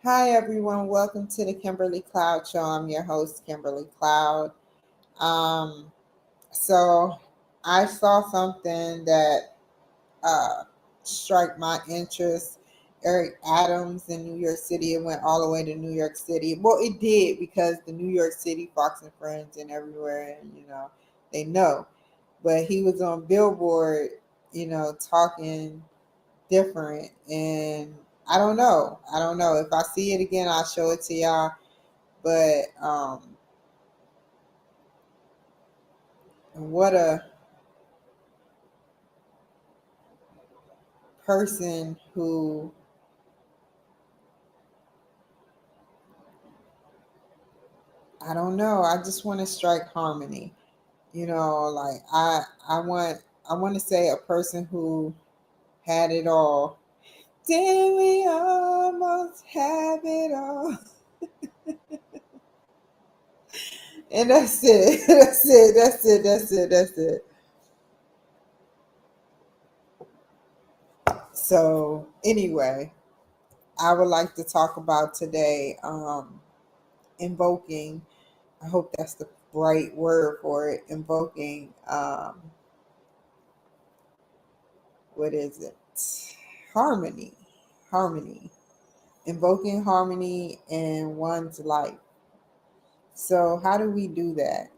Hi, everyone. Welcome to the Kimberly Cloud Show. I'm your host, Kimberly Cloud. Um, so, I saw something that uh, struck my interest. Eric Adams in New York City. It went all the way to New York City. Well, it did because the New York City, Fox and Friends, and everywhere, they know. But he was on Billboard, talking different. And I don't know. If I see it again, I'll show it to y'all. But what a person who, I don't know. I just want to strike harmony. Like I want to say a person who had it all. Did we almost have it all? And that's it. That's it. That's it. That's it. That's it. So anyway, I would like to talk about today invoking. I hope that's the right word for it. Invoking. What is it? Harmony. Harmony. Invoking harmony in one's life. So how do we do that?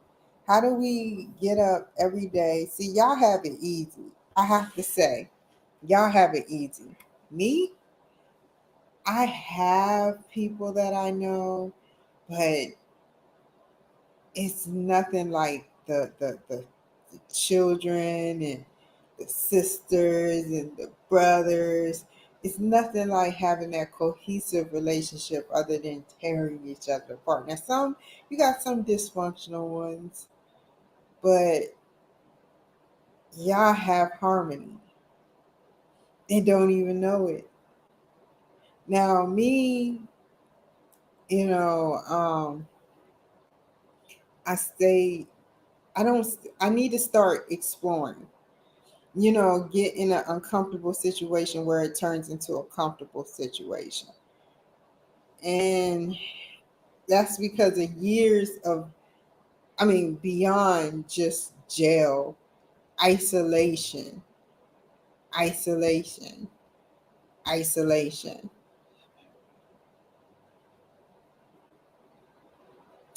How do we get up every day? See, y'all have it easy. I have to say, y'all have it easy. Me, I have people that I know, but it's nothing like the children and the sisters and the brothers. It's nothing like having that cohesive relationship other than tearing each other apart. Now, you got some dysfunctional ones, but y'all have harmony and don't even know it. Now, me, you know, um, I stay. I don't. I need to start exploring. Get in an uncomfortable situation where it turns into a comfortable situation. And that's because of years of, I mean, beyond just jail, isolation, isolation, isolation.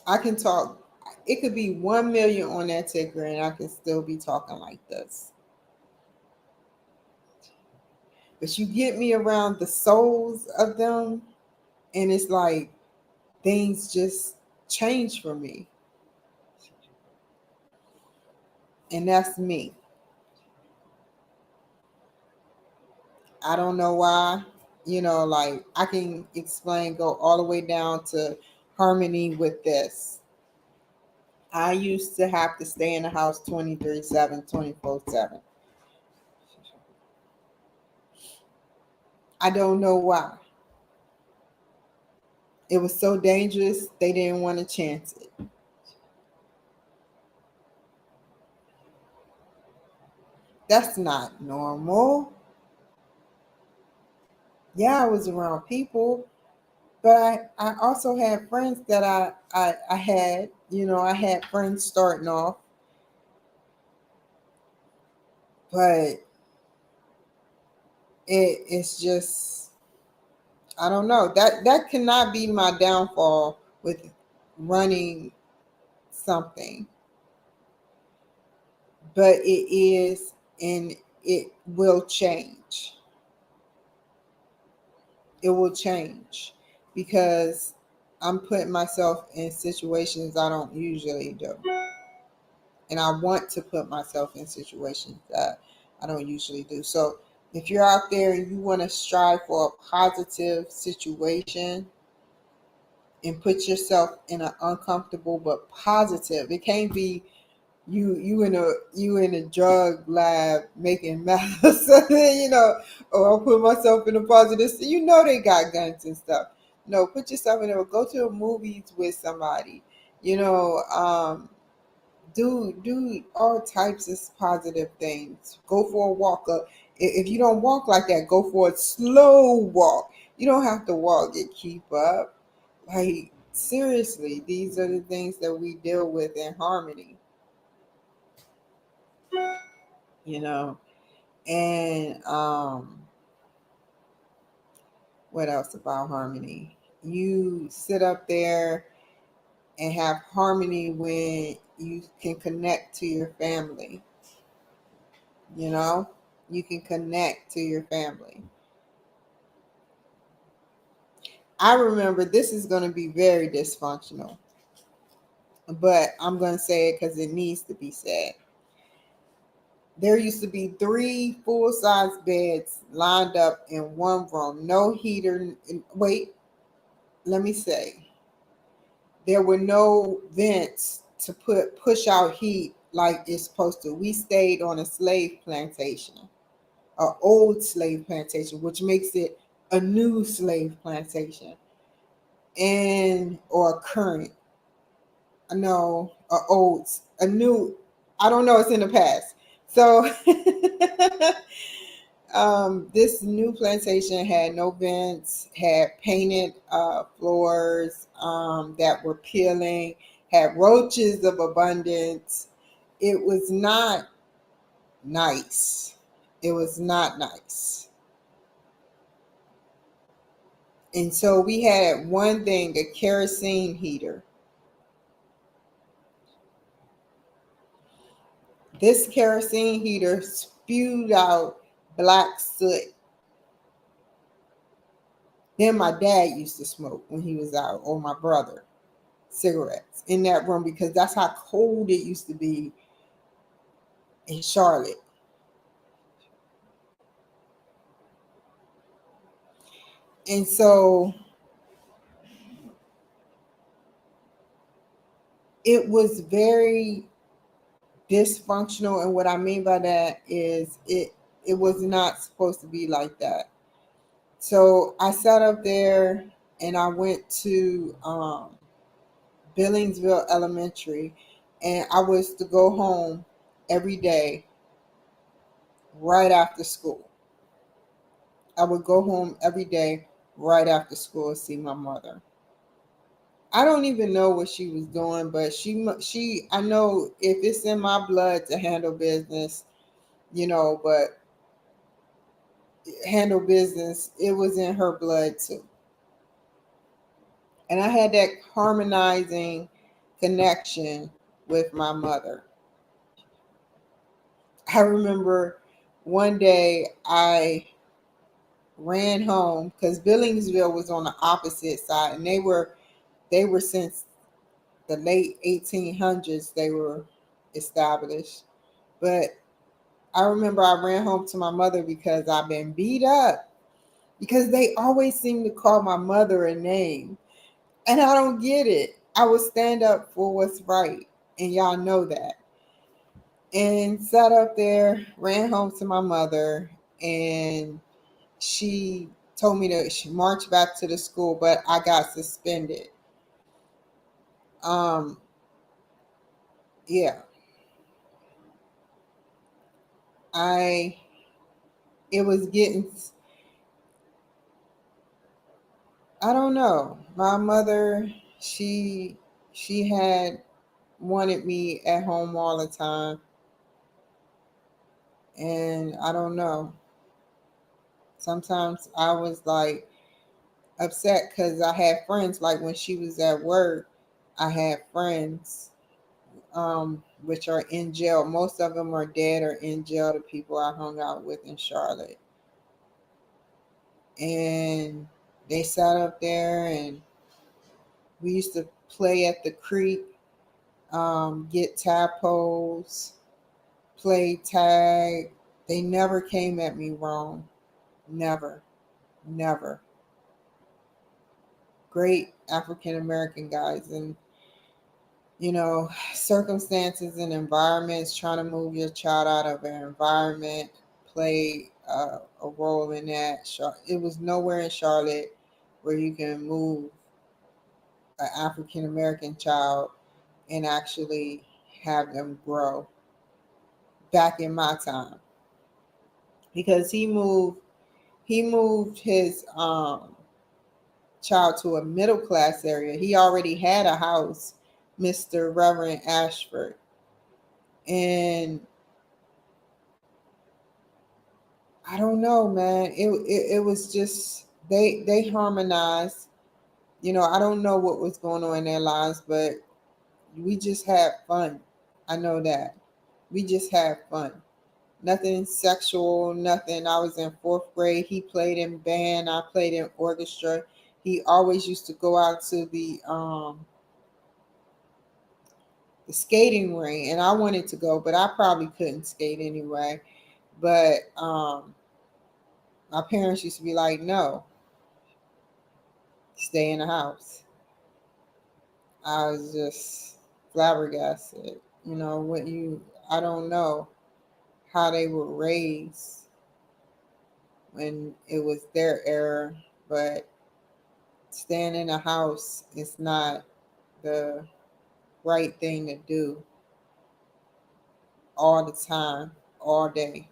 I can talk, it could be 1 million on that ticker and I can still be talking like this. But you get me around the souls of them, and it's like things just change for me. And that's me. I don't know why. Like I can explain, go all the way down to harmony with this. I used to have to stay in the house 23/7, 24/7. I don't know why. It was so dangerous, they didn't want to chance it. That's not normal. Yeah, I was around people, but I also had friends that I had, I had friends starting off, but it's just, I don't know. That cannot be my downfall with running something, but it is, and it will change. It will change because I'm putting myself in situations I don't usually do, and I want to put myself in situations that I don't usually do. So if you're out there and you want to strive for a positive situation, and put yourself in an uncomfortable but positive. It can't be you in a drug lab making meth or something, or I'll put myself in a positive. They got guns and stuff. No, put yourself in there. Go to the movies with somebody. You know, um, do all types of positive things. Go for a walk. If you don't walk like that, go for a slow walk. You don't have to walk it, keep up. Like, seriously, these are the things that we deal with in harmony, you know. And what else about harmony? You sit up there and have harmony when you can connect to your family, you know? You can connect to your family. I remember, this is going to be very dysfunctional, but I'm going to say it because it needs to be said. There used to be 3 full-size beds lined up in one room, no heater. Wait, let me say, there were no vents to push out heat like it's supposed to. We stayed on a slave plantation, an old slave plantation, which makes it a new slave plantation, and or current. No, a old, a new. I don't know. It's in the past. So this new plantation had no vents, had painted floors that were peeling, had roaches of abundance. It was not nice. It was not nice. And so we had one thing, a kerosene heater. This kerosene heater spewed out black soot. Then my dad used to smoke when he was out, or my brother, cigarettes in that room, because that's how cold it used to be in Charlotte. And so it was very dysfunctional. And what I mean by that is it was not supposed to be like that. So I sat up there and I went to Billingsville Elementary, and I was to go home every day right after school. I would go home every day right after school and see my mother. I don't even know what she was doing, but I know if it's in my blood to handle business, but handle business, it was in her blood too. And I had that harmonizing connection with my mother. I remember one day I ran home because Billingsville was on the opposite side, and they were since the late 1800s they were established. But I remember I ran home to my mother because I've been beat up, because they always seem to call my mother a name, and I don't get it. I would stand up for what's right, and y'all know that. And sat up there, ran home to my mother, and she told me to march back to the school, but I got suspended. Um, yeah, I it was getting, I don't know. My mother, she had wanted me at home all the time, and I don't know. Sometimes I was like upset because I had friends. Like when she was at work, I had friends which are in jail. Most of them are dead or in jail, the people I hung out with in Charlotte. And they sat up there and we used to play at the creek, get tadpoles, play tag. They never came at me wrong. Never, never. Great African American guys. And, circumstances and environments, trying to move your child out of an environment play a role in that. It was nowhere in Charlotte where you can move an African American child and actually have them grow back in my time, because he moved his child to a middle class area. He already had a house, Mr. Reverend Ashford. And I don't know, man. It was just they harmonized. I don't know what was going on in their lives, but we just had fun. I know that. We just had fun. Nothing sexual, nothing. I was in fourth grade. He played in band. I played in orchestra. He always used to go out to the skating ring, and I wanted to go, but I probably couldn't skate anyway. But my parents used to be like, "No, stay in the house." I was just flabbergasted. What I don't know how they were raised when it was their era, but staying in a house is not the right thing to do all the time, all day.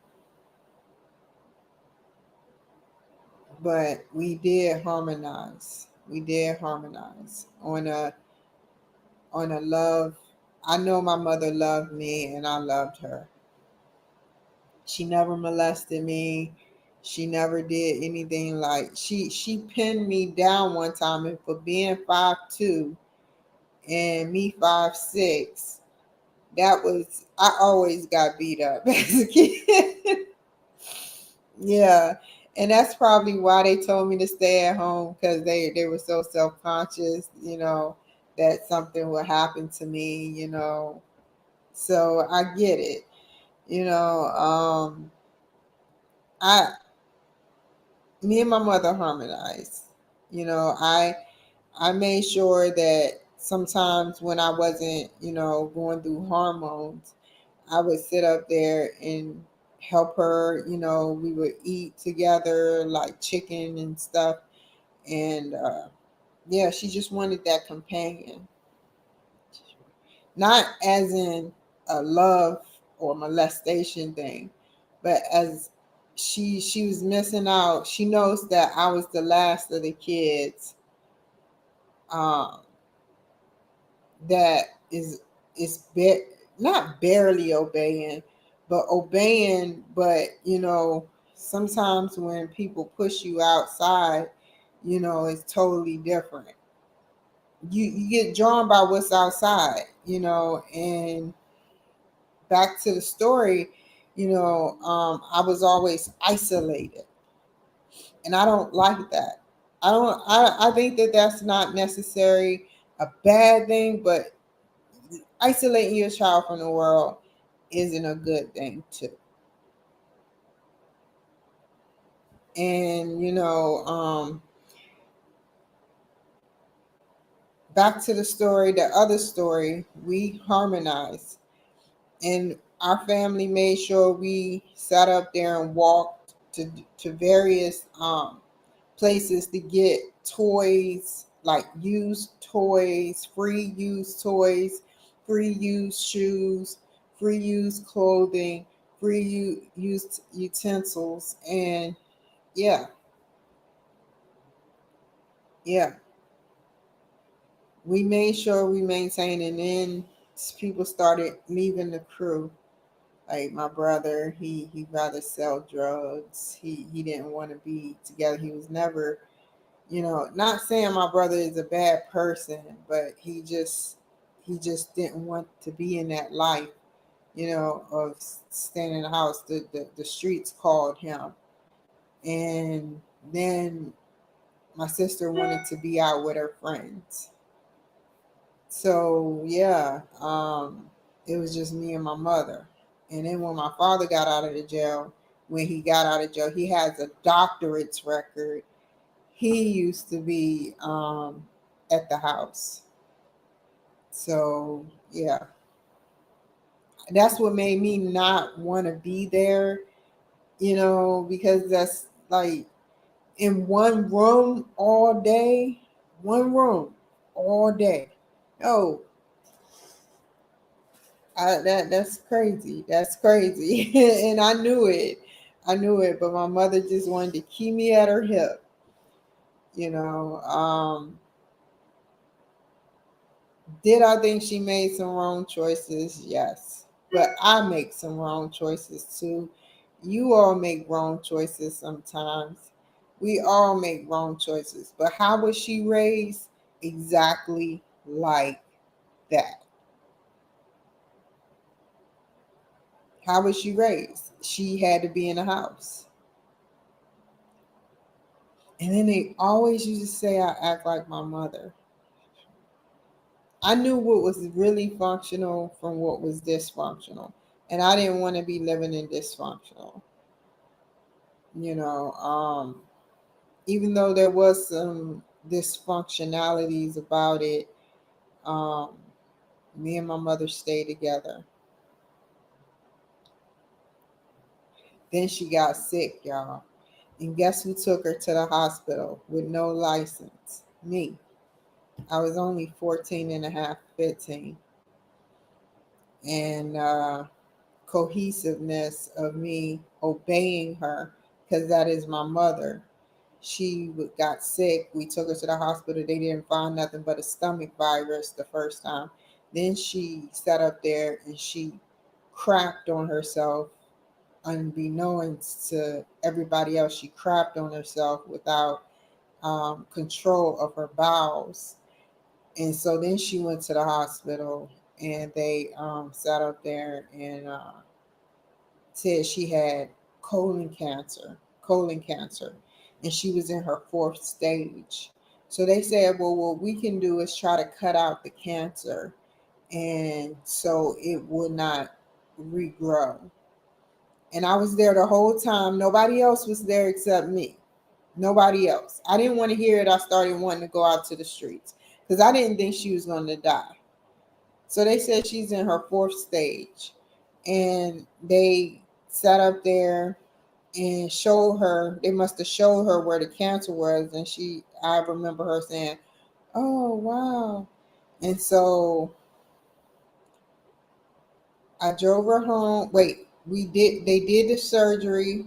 But we did harmonize. We did harmonize on a love. I know my mother loved me and I loved her. She never molested me. She never did anything like she pinned me down one time, and for being 5'2" and me 5'6", that was I always got beat up as a kid. Yeah. And that's probably why they told me to stay at home, because they were so self-conscious, that something would happen to me. So I get it. You know, I me and my mother harmonized. I made sure that sometimes when I wasn't, going through hormones, I would sit up there and help her. We would eat together like chicken and stuff. And yeah, she just wanted that companion. Not as in a love or molestation thing, but as she was missing out. She knows that I was the last of the kids, um, that not barely obeying, but obeying. But sometimes when people push you outside, it's totally different. You get drawn by what's outside, and back to the story, I was always isolated, and I don't like that. I think that that's not necessarily a bad thing, but isolating your child from the world isn't a good thing too. And back to the story, the other story, we harmonized, and our family made sure we sat up there and walked to various places to get toys, like used toys, free used shoes, free used clothing, free used utensils. And yeah, yeah, we made sure we maintained. And then people started leaving the crew. Like my brother, he rather sell drugs. He didn't want to be together. He was never, not saying my brother is a bad person, but he just didn't want to be in that life, of staying in the house. The streets called him. And then my sister wanted to be out with her friends. So yeah, it was just me and my mother. And then when my father got out of the jail, when he got out of jail, he has a doctorate's record. He used to be at the house. So yeah, that's what made me not want to be there, because that's like in one room all day, one room all day. No, that's crazy. That's crazy. And I knew it. I knew it, but my mother just wanted to keep me at her hip. You know, did I think she made some wrong choices? Yes. But I make some wrong choices too. You all make wrong choices sometimes. We all make wrong choices. But how was she raised? Exactly like that. How was she raised? She had to be in the house. And then they always used to say I act like my mother. I knew what was really functional from what was dysfunctional. And I didn't want to be living in dysfunctional. You know, even though there was some dysfunctionalities about it, um, me and my mother stayed together. Then she got sick, y'all. And guess who took her to the hospital with no license? Me. I was only 14 and a half, 15. And cohesiveness of me obeying her, because that is my mother. She got sick. We took her to the hospital. They didn't find nothing but a stomach virus the first time. Then she sat up there and she crapped on herself, unbeknownst to everybody else. She crapped on herself without control of her bowels. And so then she went to the hospital and they sat up there and said she had colon cancer, and she was in her fourth stage. So they said, well, what we can do is try to cut out the cancer, and so it would not regrow. And I was there the whole time. Nobody else was there except me. Nobody else. I didn't want to hear it. I started wanting to go out to the streets because I didn't think she was going to die. So they said she's in her fourth stage. And they sat up there and showed her, they must have showed her where the cancer was. And I remember her saying, oh, wow. And so I drove her home. Wait, they did the surgery.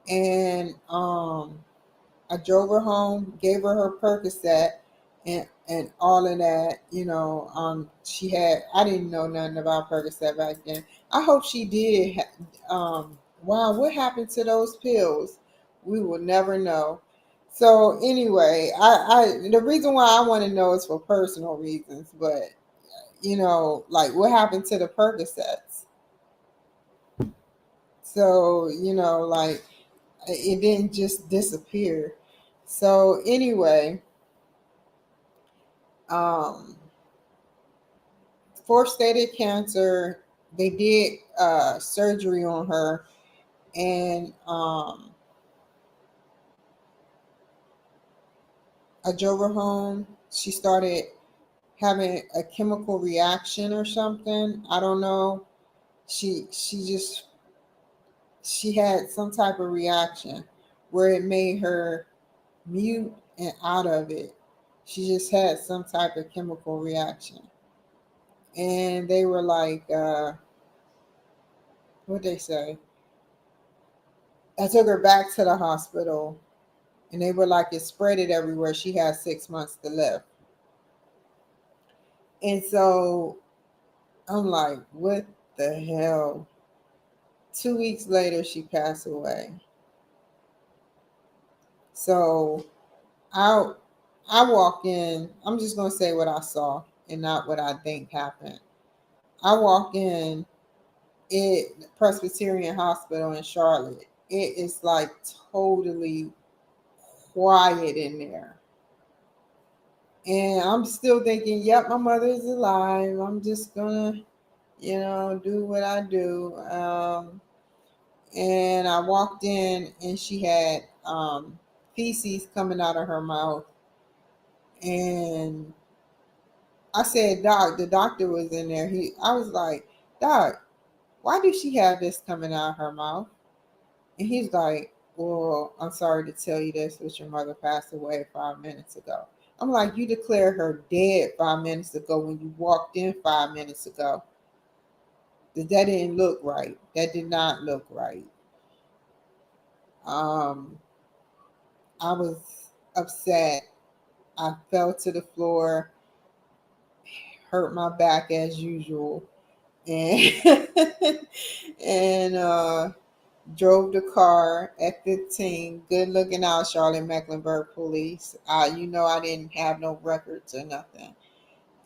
And I drove her home, gave her Percocet and all of that. You know, I didn't know nothing about Percocet back then. I hope she did. Wow, what happened to those pills? We will never know. So anyway, the reason why I want to know is for personal reasons, but you know, like what happened to the Percocets? So, you know, like it didn't just disappear. So anyway, um, fourth stage cancer. They did surgery on her, and I drove her home. She started having a chemical reaction or something. I don't know. She she had some type of reaction where it made her mute and out of it. She just had some type of chemical reaction. And they were like, what they say? I took her back to the hospital and they were like, it spread it everywhere. She had 6 months to live. And so I'm like, what the hell? 2 weeks later, she passed away. So I I walk in. I'm just gonna say what I saw and not what I think happened. I walk in Presbyterian Hospital in Charlotte. It is like totally quiet in there. And I'm still thinking, yep, my mother is alive. I'm just gonna, do what I do. And I walked in and she had feces coming out of her mouth. And I said, Doc, the doctor was in there. I was like, Doc, why did she have this coming out of her mouth? And he's like, well, I'm sorry to tell you this, but your mother passed away 5 minutes ago. I'm like, you declared her dead 5 minutes ago when you walked in 5 minutes ago. That didn't look right. That did not look right. Um, I was. upset. I fell to the floor, hurt my back as usual, and and drove the car at 15. Good looking out, Charlotte Mecklenburg police. I didn't have no records or nothing.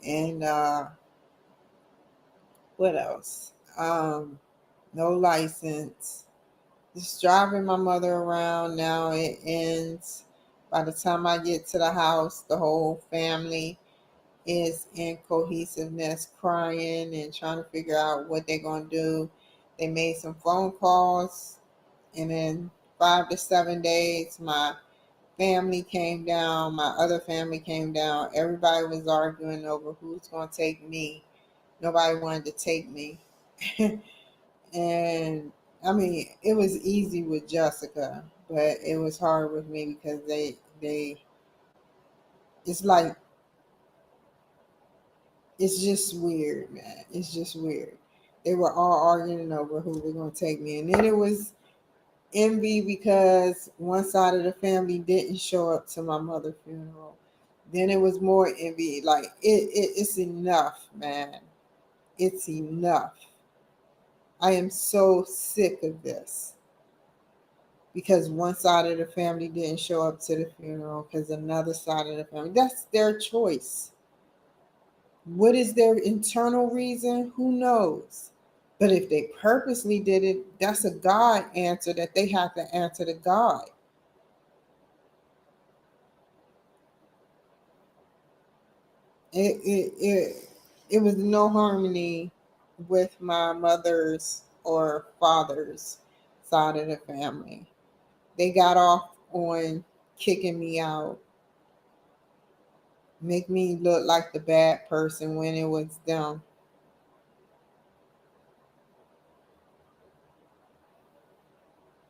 And what else? No license. Just driving my mother around. Now it ends. By the time I get to the house, the whole family is in cohesiveness, crying and trying to figure out what they're going to do. They made some phone calls, and in 5 to 7 days, my family came down, my other family came down. Everybody was arguing over who's going to take me. Nobody wanted to take me. And I mean, it was easy with Jessica, but it was hard with me because they it's like it's just weird, man. It's just weird. They were all arguing over who was going to take me, and then it was envy because one side of the family didn't show up to my mother's funeral. Then it was more envy. Like it's enough, man. It's enough. I am so sick of this because one side of the family didn't show up to the funeral because another side of the family. That's their choice. What is their internal reason? Who knows? But if they purposely did it, that's a God answer that they have to answer to God. It was no harmony with my mother's or father's side of the family. They got off on kicking me out, make me look like the bad person when it was them.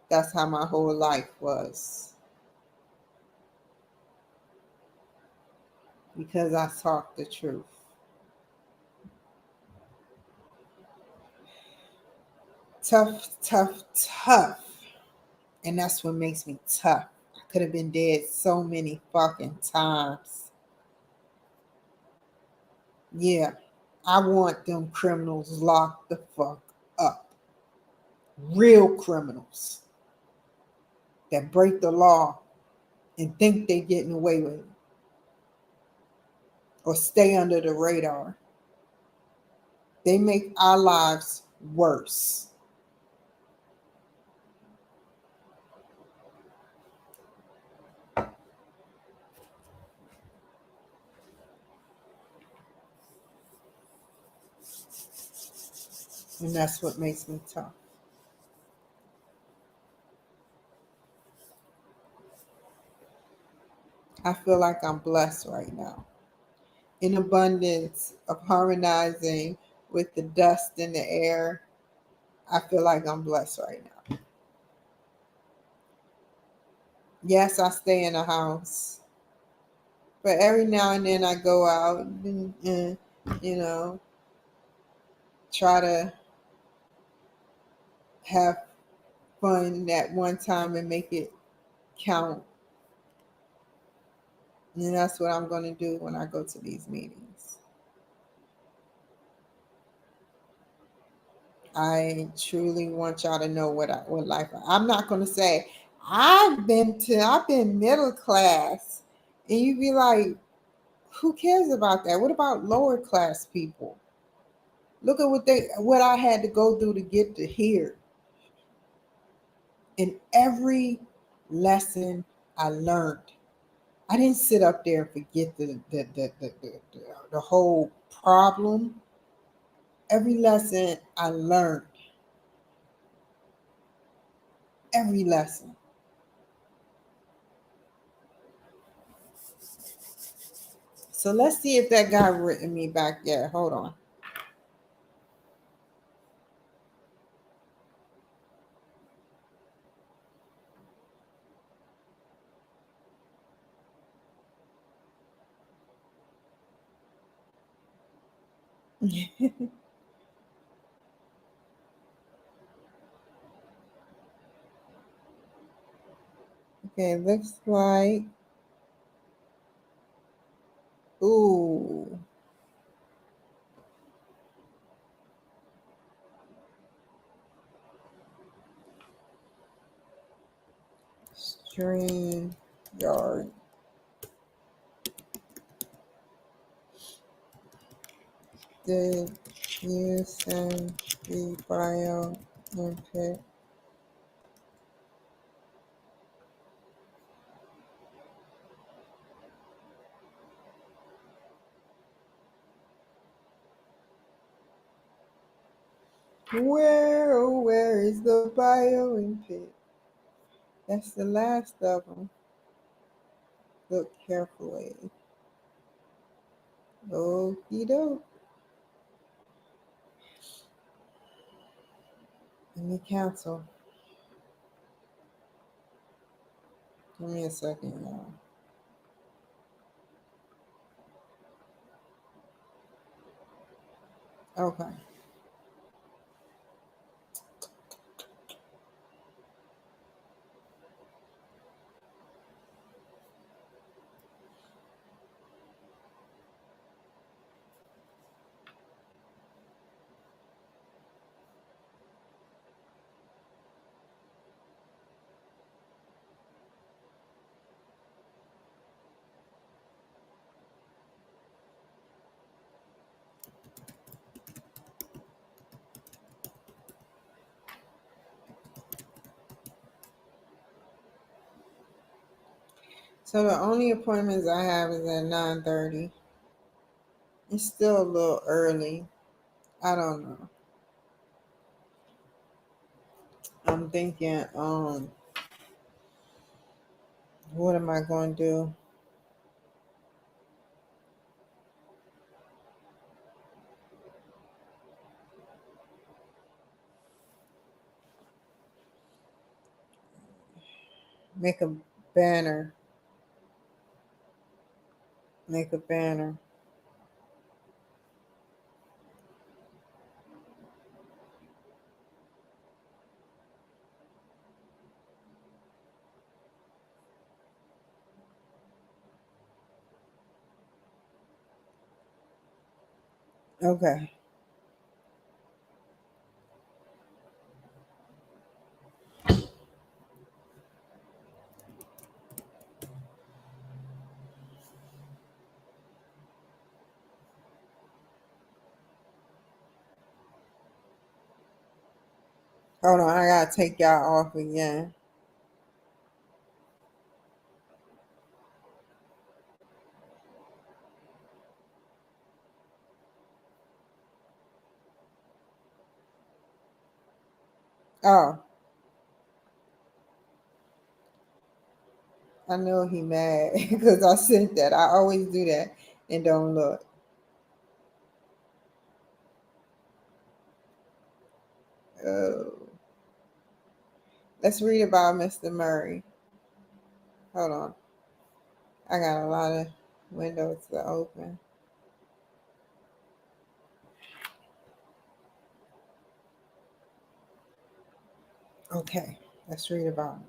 That's how my whole life was because I talked the truth. Tough, tough, tough. And that's what makes me tough. I could have been dead so many fucking times. Yeah, I want them criminals locked the fuck up. Real criminals that break the law and think they getting away with it or stay under the radar. They make our lives worse. And that's what makes me tough. I feel like I'm blessed right now. In abundance of harmonizing with the dust in the air, I feel like I'm blessed right now. Yes, I stay in a house, but every now and then I go out and you know, try to have fun at one time and make it count. And that's what I'm going to do when I go to these meetings. I truly want y'all to know what life. I'm not going to say I've been middle class, and you be like, who cares about that? What about lower class people? Look at what I had to go through to get to here. In every lesson I learned, I didn't sit up there and forget the whole problem. Every lesson I learned, every lesson. So let's see if that guy written me back yet. Hold on. Okay, looks like Ooh. Stream yard. Did you send the bio input? Where, oh, where is the bio input? That's the last of them. Look carefully. Okie doke. Let me cancel. Give me a second, y'all. Okay. So the only appointments I have is at 9:30. It's still a little early. I don't know. I'm thinking, what am I going to do? Make a banner. Make a banner. Okay. Hold on, I gotta take y'all off again. Oh, I know he mad because I said that. I always do that and don't look. Oh, let's read about Mr. Murray. Hold on, I got a lot of windows to open. Okay, let's read about him.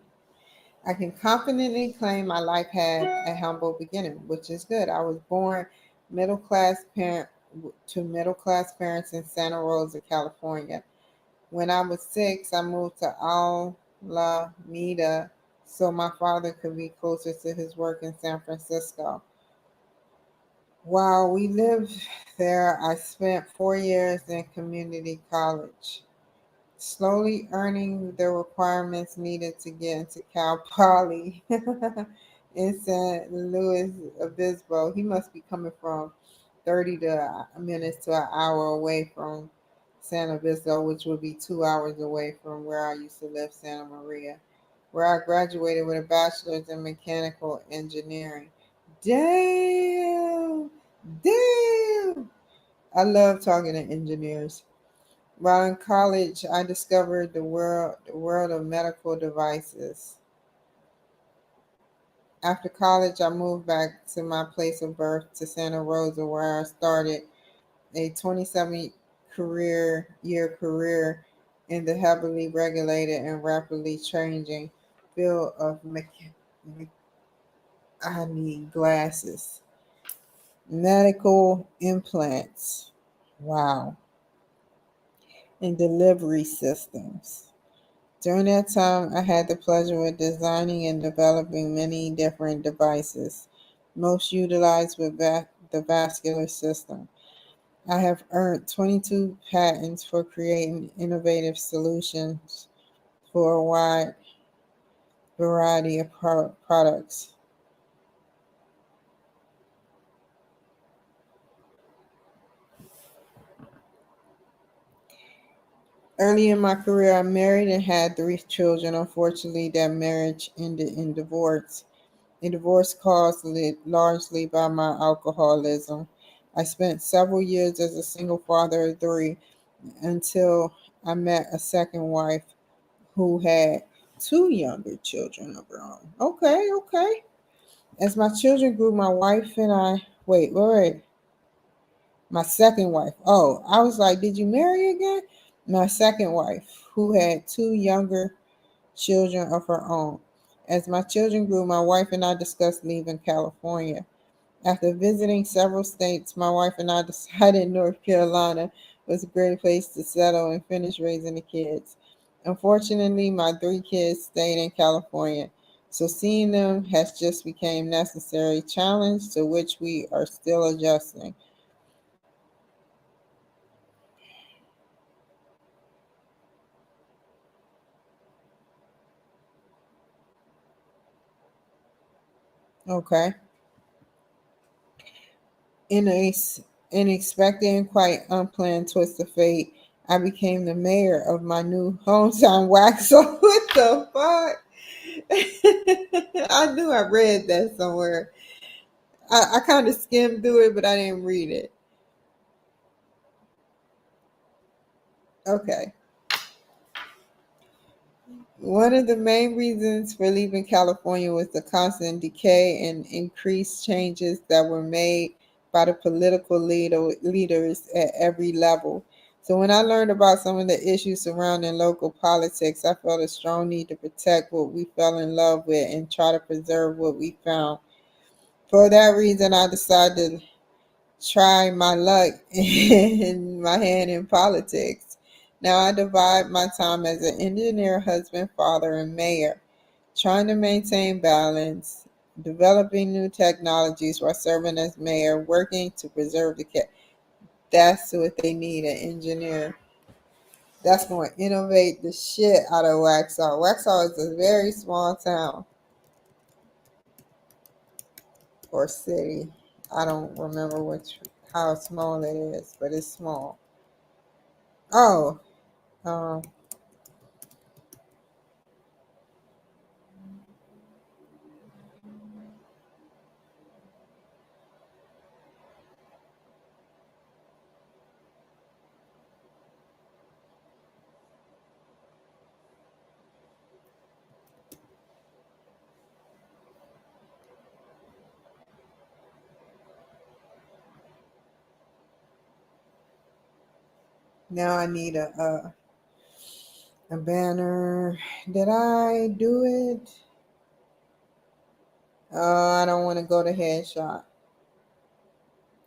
I can confidently claim my life had a humble beginning, which is good. I was born middle class parent to middle class parents in Santa Rosa, California. When I was 6, I moved to Alameda so my father could be closer to his work in San Francisco. While we lived there, I spent 4 years in community college, slowly earning the requirements needed to get into Cal Poly in San Luis Obispo. He must be coming from 30 to minutes to an hour away from San Obispo, which would be 2 hours away from where I used to live, Santa Maria, where I graduated with a bachelor's in mechanical engineering. Damn! Damn! I love talking to engineers. While in college, I discovered the world of medical devices. After college, I moved back to my place of birth to Santa Rosa, where I started a 27 career in the heavily regulated and rapidly changing field of I need glasses. medical implants. Wow. And delivery systems. During that time, I had the pleasure of designing and developing many different devices, most utilized with the vascular system. I have earned 22 patents for creating innovative solutions for a wide variety of products. Early in my career, I married and had three children. Unfortunately, that marriage ended in divorce. A divorce caused largely by my alcoholism. I spent several years as a single father of three until I met a second wife who had two younger children of her own. Okay, okay. As my children grew, my wife and I, wait, my second wife. Oh, I was like, did you marry again? My second wife, who had two younger children of her own. As my children grew, my wife and I discussed leaving California. After visiting several states, my wife and I decided North Carolina was a great place to settle and finish raising the kids. Unfortunately, my three kids stayed in California, so seeing them has just become necessary challenge to which we are still adjusting. Okay. In a unexpected and quite unplanned twist of fate, I became the mayor of my new hometown Waxhaw. What the fuck? I knew I read that somewhere. I kind of skimmed through it, but I didn't read it. Okay. One of the main reasons for leaving California was the constant decay and increased changes that were made by the political leaders at every level. So, when I learned about some of the issues surrounding local politics, I felt a strong need to protect what we fell in love with and try to preserve what we found. For that reason, I decided to try my luck in my hand in politics. Now I divide my time as an engineer, husband, father, and mayor, trying to maintain balance, developing new technologies while serving as mayor, working to preserve the cat. That's what they need, an engineer. That's going to innovate the shit out of Waxhaw. Waxhaw is a very small town or city. I don't remember how small it is, but it's small. Oh, um, now I need a banner. Did I do it? I don't want to go to headshot.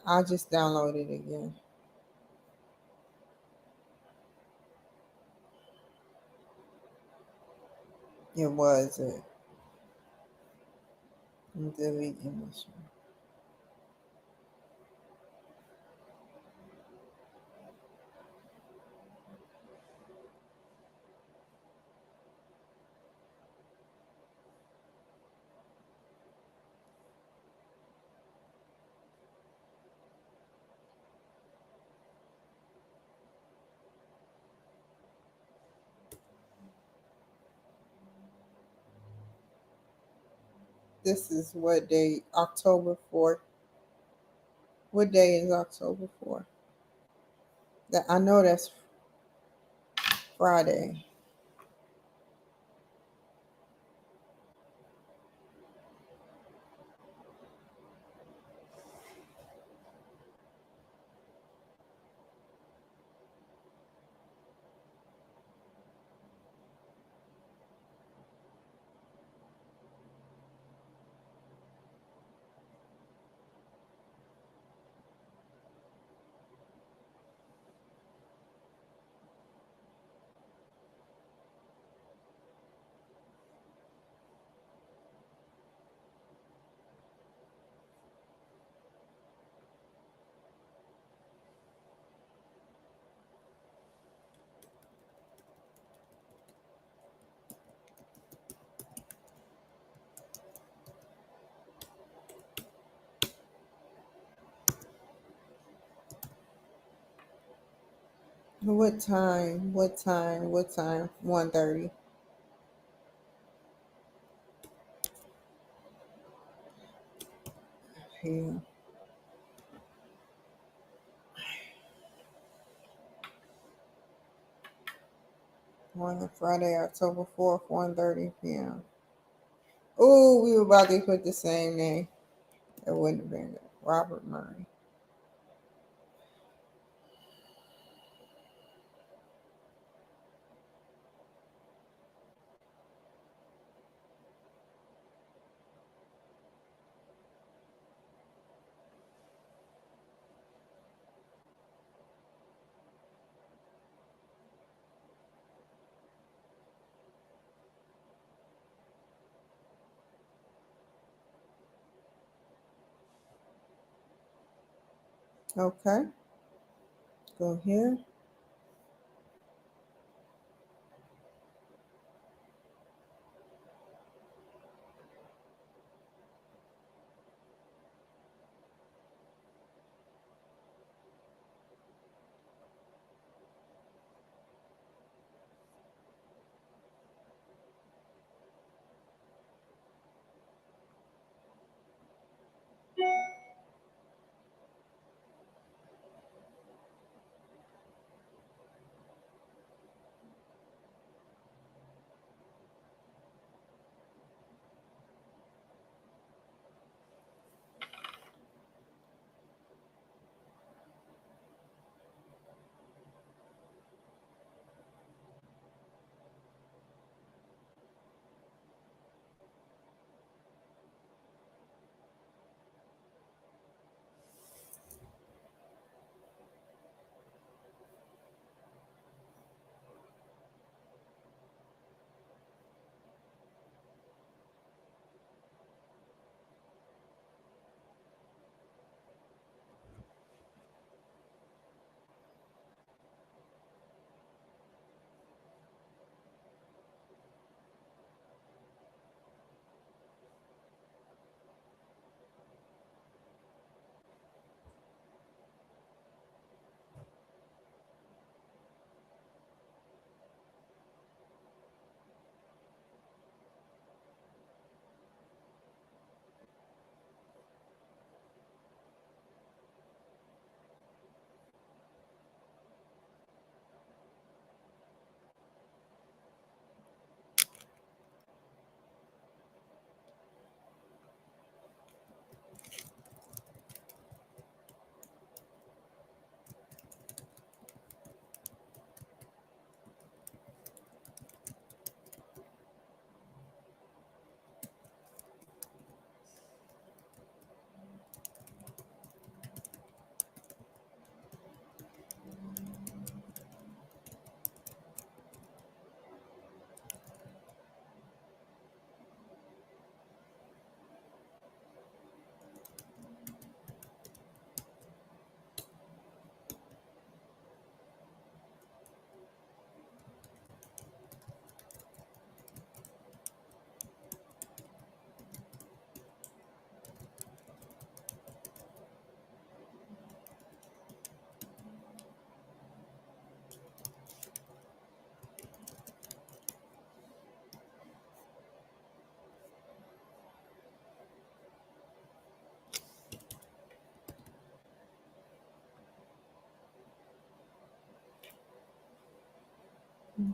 I'll just download it again. It was it. Delete image. This is what day? October 4th. What day is October 4th? That I know that's Friday. What time? 1:30. Yeah. On Friday, October 4th, 1:30 p.m. Oh, we were about to put the same name. It wouldn't have been good. Robert Murray. Okay. Go here.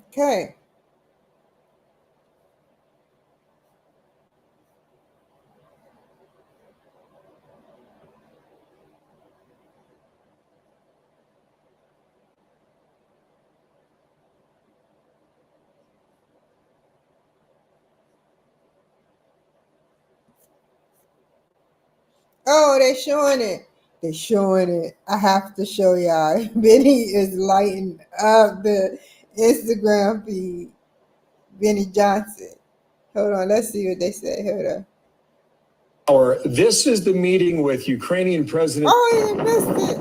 Okay. Oh, they're showing it. They're showing it. I have to show y'all. Benny is lighting up the Instagram feed. Benny Johnson. Hold on. Let's see what they say. Hold on. This is the meeting with Ukrainian President Oh, you missed it.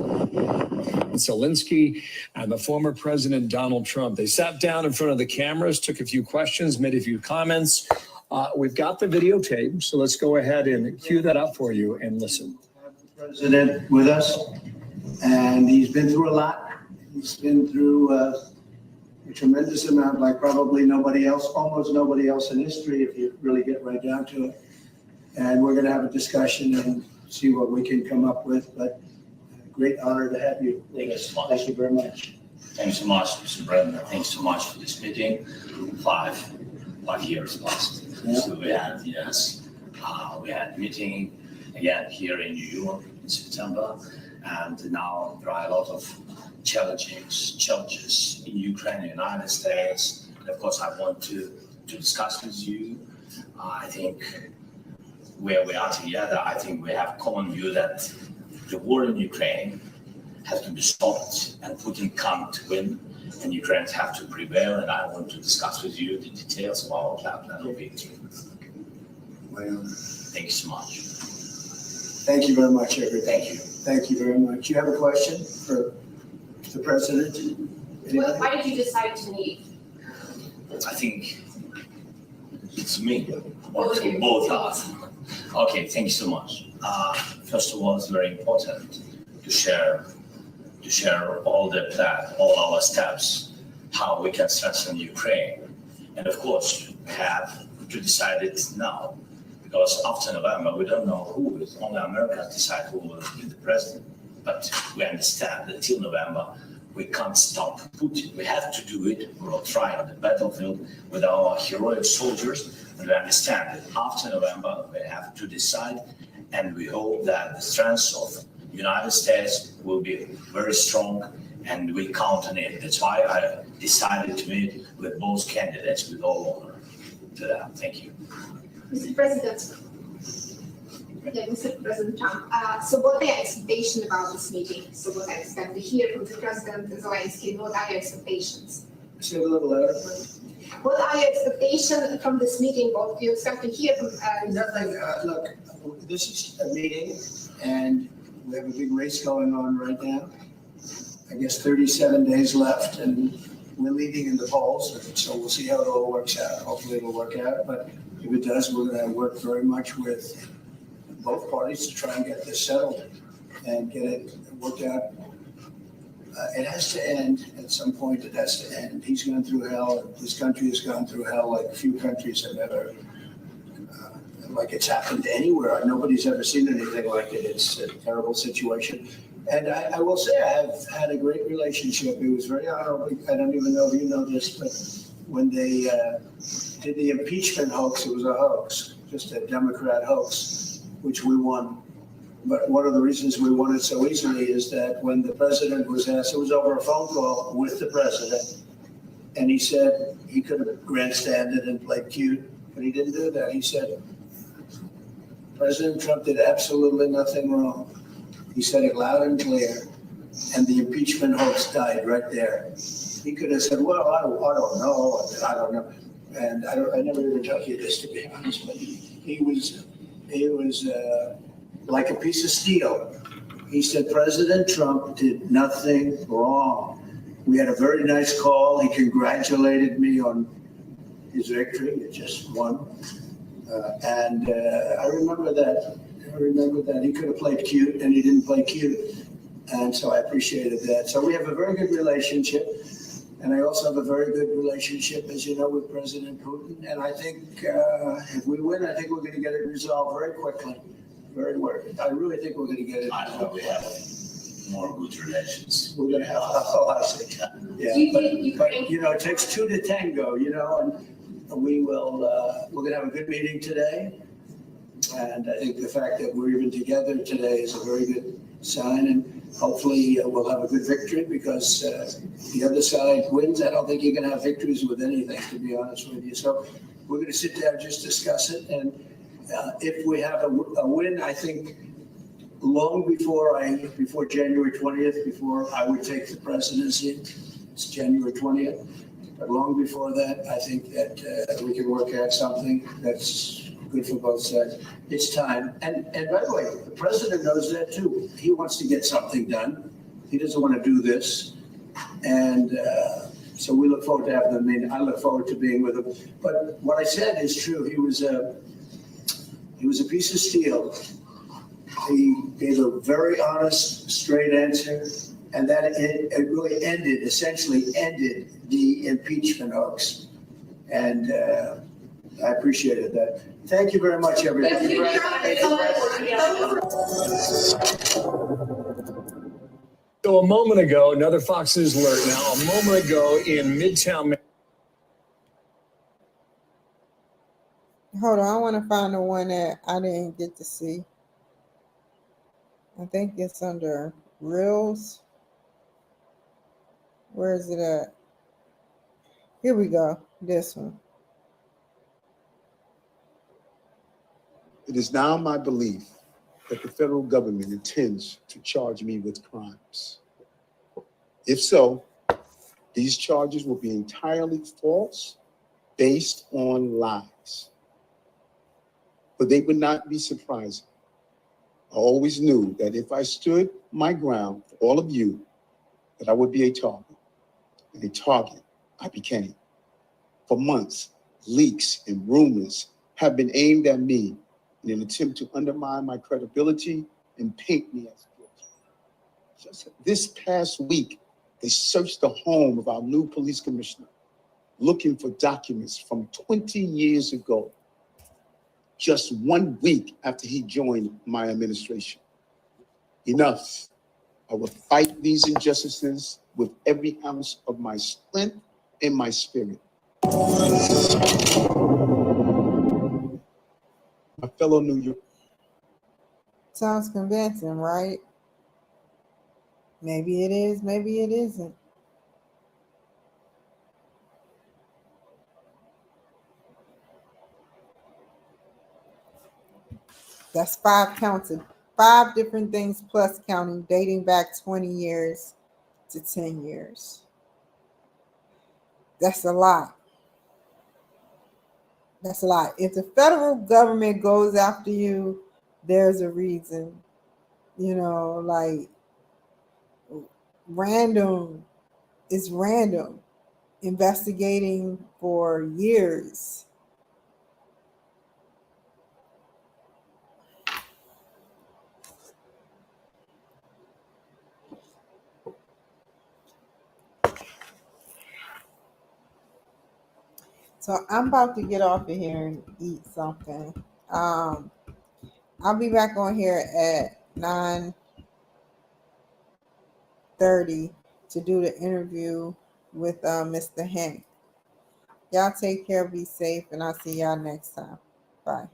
Zelensky and the former President Donald Trump. They sat down in front of the cameras, took a few questions, made a few comments. We've got the videotape, so let's go ahead and cue that up for you and listen. President with us, and he's been through a lot. He's been through a tremendous amount, like probably nobody else, almost nobody else in history, if you really get right down to it. And we're going to have a discussion and see what we can come up with. But great honor to have you. Thank you so much. Thank you very much. Thanks so much, Mr. Brendan. Thanks so much for this meeting. 5 years past. Yeah. So we had, yes, we had meeting again here in New York in September. And now there are a lot of challenges in Ukraine and United States. And of course, I want to discuss with you. I think where we are together, I think we have a common view that the war in Ukraine has to be stopped and Putin can't win, and Ukrainians have to prevail. And I want to discuss with you the details of our plan of victory. Well, Thank you so much. thank you very much, everybody. Thank you. Thank you very much. You have a question for the president? Anybody? Why did you decide to meet? I think it's me, or Both of you. both us. Okay, thank you so much. First of all, it's very important to share all the plan, all our steps, how we can strengthen Ukraine. And of course, we have to decide it now, because after November, we don't know who is. Only America decide who will be the president. But we understand that till November, we can't stop Putin. We have to do it. We'll try on the battlefield with our heroic soldiers. And we understand that after November, we have to decide. And we hope that the strength of the United States will be very strong, and we count on it. That's why I decided to meet with both candidates with all honor to them. Thank you. Mr. President. Yeah, Mr. President Trump. So what are your expectations about this meeting? So what I expect to hear from the President Zelensky, what are your expectations? Say it a little louder, please. What are your expectations from this meeting? What do you expect to hear from? Nothing, look, this is a meeting and we have a big race going on right now. I guess 37 days left and we're leading in the polls. So we'll see how it all works out. Hopefully it'll work out. But if it does, we're going to work very much with both parties to try and get this settled and get it worked out. It has to end at some point. It has to end. He's gone through hell. This country has gone through hell like few countries have ever, like it's happened anywhere. Nobody's ever seen anything like it. It's a terrible situation. And I will say I have had a great relationship. It was very honorable. I don't even know if you know this, but when they did the impeachment hoax, it was a hoax, just a Democrat hoax, which we won. But one of the reasons we won it so easily is that when the president was asked, it was over a phone call with the president, and he said he could have grandstanded and played cute, but he didn't do that. He said, President Trump did absolutely nothing wrong. He said it loud and clear, and the impeachment hoax died right there. He could have said, well, I don't know. And I never even tell you this, to be honest, but he was like a piece of steel. He said, President Trump did nothing wrong. We had a very nice call. He congratulated me on his victory. It just won. And I remember that. He could have played cute, and he didn't play cute. And so I appreciated that. So we have a very good relationship. And I also have a very good relationship, as you know, with President Putin. And I think if we win, I think we're going to get it resolved very quickly. I really think we're going to get it. I hope we have more good relations. We're going to have, I see. Yeah, but you know, it takes two to tango, you know, and we will, we're going to have a good meeting today. And I think the fact that we're even together today is a very good sign. And hopefully we'll have a good victory, because the other side wins. I don't think you're going to have victories with anything, to be honest with you. So we're going to sit down, just discuss it. And if we have a win, I think long before January 20th, before I would take the presidency, it's January 20th. But long before that, I think that we can work out something that's good for both sides. It's time. And by the way, the president knows that too. He wants to get something done. He doesn't want to do this. And so we look forward to having him. I mean, I look forward to being with him. But what I said is true. He was a piece of steel. He gave a very honest, straight answer. and that it really essentially ended the impeachment hoax. And I appreciated that. Thank you very much, everybody. So a moment ago, another Fox News alert now, a moment ago in Midtown. Hold on, I want to find the one that I didn't get to see. I think it's under Reels. Where is it at? Here we go. This one. It is now my belief that the federal government intends to charge me with crimes. If so, these charges will be entirely false, based on lies. But they would not be surprising. I always knew that if I stood my ground for all of you, that I would be a target. And a target I became. For months, leaks and rumors have been aimed at me in an attempt to undermine my credibility and paint me as guilty. Just this past week, they searched the home of our new police commissioner, looking for documents from 20 years ago, just 1 week after he joined my administration. Enough. I will fight these injustices with every ounce of my strength and my spirit. My fellow New York. Sounds convincing, right? Maybe it is, maybe it isn't. That's 5 counted. 5 different things plus counting, dating back 20 years to 10 years. That's a lot. That's a lot. If the federal government goes after you, there's a reason. You know, like random is random. Investigating for years. So I'm about to get off of here and eat something. I'll be back on here at 9:30 to do the interview with Mr. Hank. Y'all take care, be safe, and I'll see y'all next time. Bye.